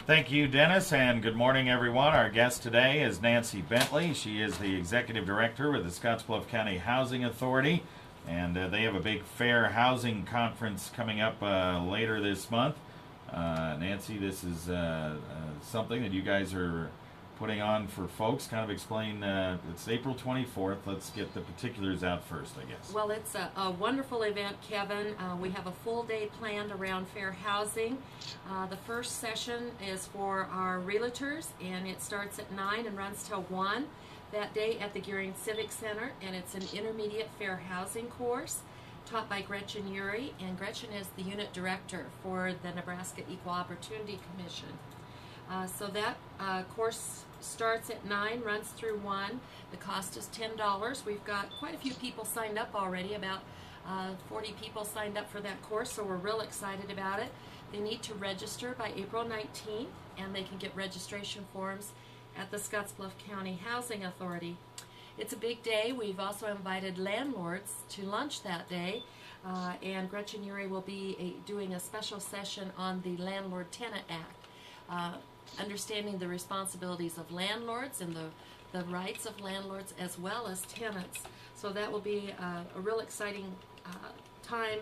Thank you, Dennis, and good morning, everyone. Our guest today is Nancy Bentley. She is the Executive Director with the Scottsbluff County Housing Authority, and they have a big fair housing conference coming up later this month. Nancy, this is something that you guys are putting on for folks. Kind of explain, it's April 24th. Let's get the particulars out first, I guess. Well, it's a wonderful event, Kevin. We have a full day planned around fair housing. The first session is for our realtors, and it starts at 9 and runs till 1 that day at the Gering Civic Center, and it's an intermediate fair housing course taught by Gretchen Ury, and Gretchen is the unit director for the Nebraska Equal Opportunity Commission. So that course starts at 9, runs through 1. The cost is $10. We've got quite a few people signed up already, about 40 people signed up for that course, so we're real excited about it. They need to register by April 19th, and they can get registration forms at the Scottsbluff County Housing Authority. It's a big day. We've also invited landlords to lunch that day, and Gretchen Ury will be doing a special session on the Landlord-Tenant Act. Understanding the responsibilities of landlords and the rights of landlords as well as tenants. So that will be a real exciting time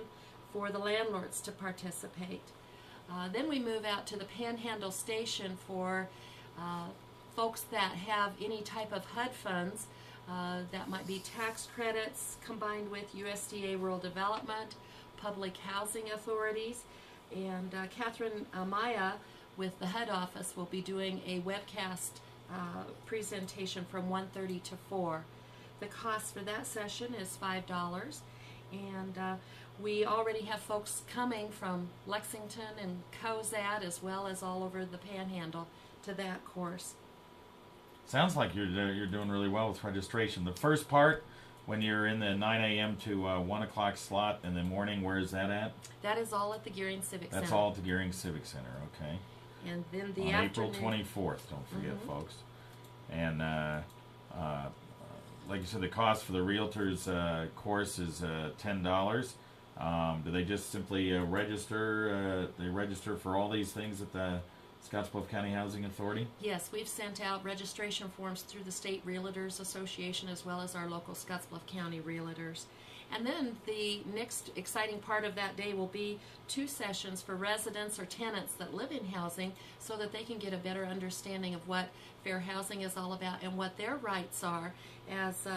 for the landlords to participate. Then we move out to the Panhandle station for folks that have any type of HUD funds. That might be tax credits combined with USDA Rural Development, public housing authorities, and Catherine Maya with the HUD office will be doing a webcast presentation from 1:30 to 4. The cost for that session is $5, and we already have folks coming from Lexington and Cozad as well as all over the Panhandle to that course. Sounds like you're doing really well with registration. The first part, when you're in the 9 a.m. to 1 o'clock slot in the morning, where is that at? That is all at the Gering Civic Center. That's all at the Gering Civic Center, okay. And then the on afternoon, April 24th, don't forget, folks. And like you said, the cost for the Realtors course is $10. Do they just simply register? They register for all these things at the Scottsbluff County Housing Authority? Yes, we've sent out registration forms through the State Realtors Association as well as our local Scottsbluff County Realtors. And then the next exciting part of that day will be 2 sessions for residents or tenants that live in housing so that they can get a better understanding of what fair housing is all about and what their rights are as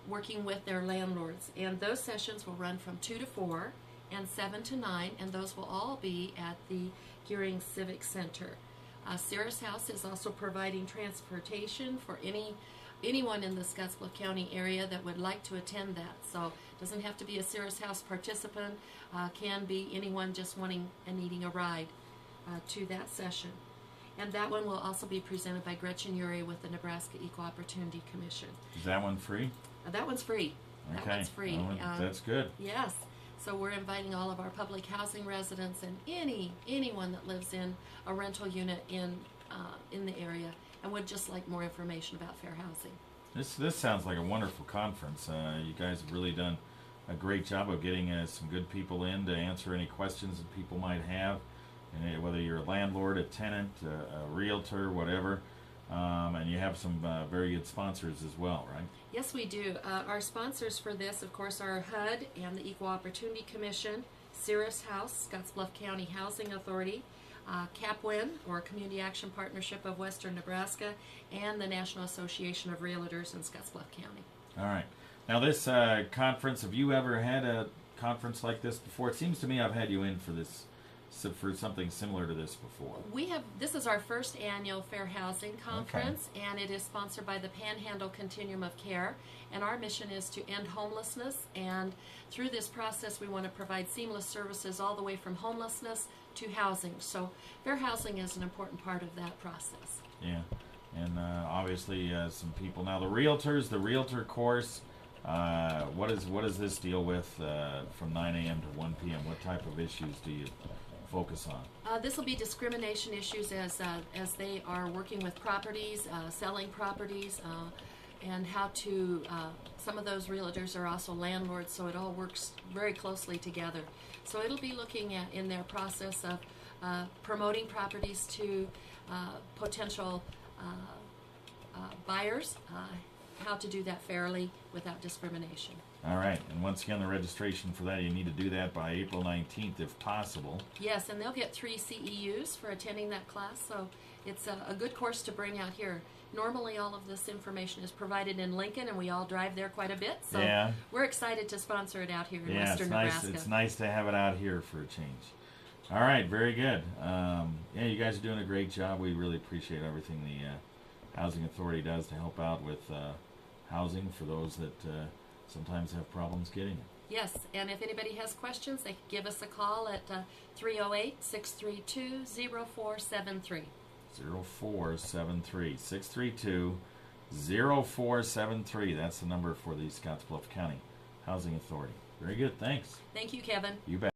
working with their landlords. And those sessions will run from 2 to 4 and 7 to 9, and those will all be at the Gering Civic Center. Cirrus House is also providing transportation for anyone in the Scottsbluff County area that would like to attend that. So it doesn't have to be a Cirrus House participant, can be anyone just wanting and needing a ride to that session. And that one will also be presented by Gretchen Ury with the Nebraska Equal Opportunity Commission. Is that one free? That one's free. Okay. That one's free. That's good. Yes. So we're inviting all of our public housing residents and anyone that lives in a rental unit in the area and would just like more information about fair housing. This sounds like a wonderful conference. You guys have really done a great job of getting some good people in to answer any questions that people might have, and whether you're a landlord, a tenant, a realtor, whatever. And you have some very good sponsors as well, right? Yes, we do. Our sponsors for this, of course, are HUD and the Equal Opportunity Commission, Cirrus House, Scottsbluff County Housing Authority, CAPWIN, or Community Action Partnership of Western Nebraska, and the National Association of Realtors in Scottsbluff County. All right. Now this conference, have you ever had a conference like this before? It seems to me I've had you in for this, for something similar to this before. This is our first annual Fair Housing Conference, and it is sponsored by the Panhandle Continuum of Care, and our mission is to end homelessness, and through this process we want to provide seamless services all the way from homelessness to housing. So fair housing is an important part of that process. Yeah, and obviously some people. Now the realtor course, what does this deal with from 9 a.m. to 1 p.m.? What type of issues do you focus on? This will be discrimination issues as they are working with properties, selling properties, and how to, some of those realtors are also landlords, so it all works very closely together. So it'll be looking at in their process of promoting properties to potential buyers, how to do that fairly without discrimination. All right, and once again, the registration for that, you need to do that by April 19th if possible. Yes, and they'll get 3 CEUs for attending that class, so it's a good course to bring out here. Normally all of this information is provided in Lincoln, and we all drive there quite a bit, so Yeah. we're excited to sponsor it out here in Yeah, western it's nice. Nebraska. It's nice to have it out here for a change. All right, very good. Yeah, you guys are doing a great job. We really appreciate everything the Housing Authority does to help out with housing for those that sometimes have problems getting it. Yes, and if anybody has questions, they can give us a call at 308-632-0473. 0473 632 0473. That's the number for the Scottsbluff County Housing Authority. Very good. Thanks. Thank you, Kevin. You bet.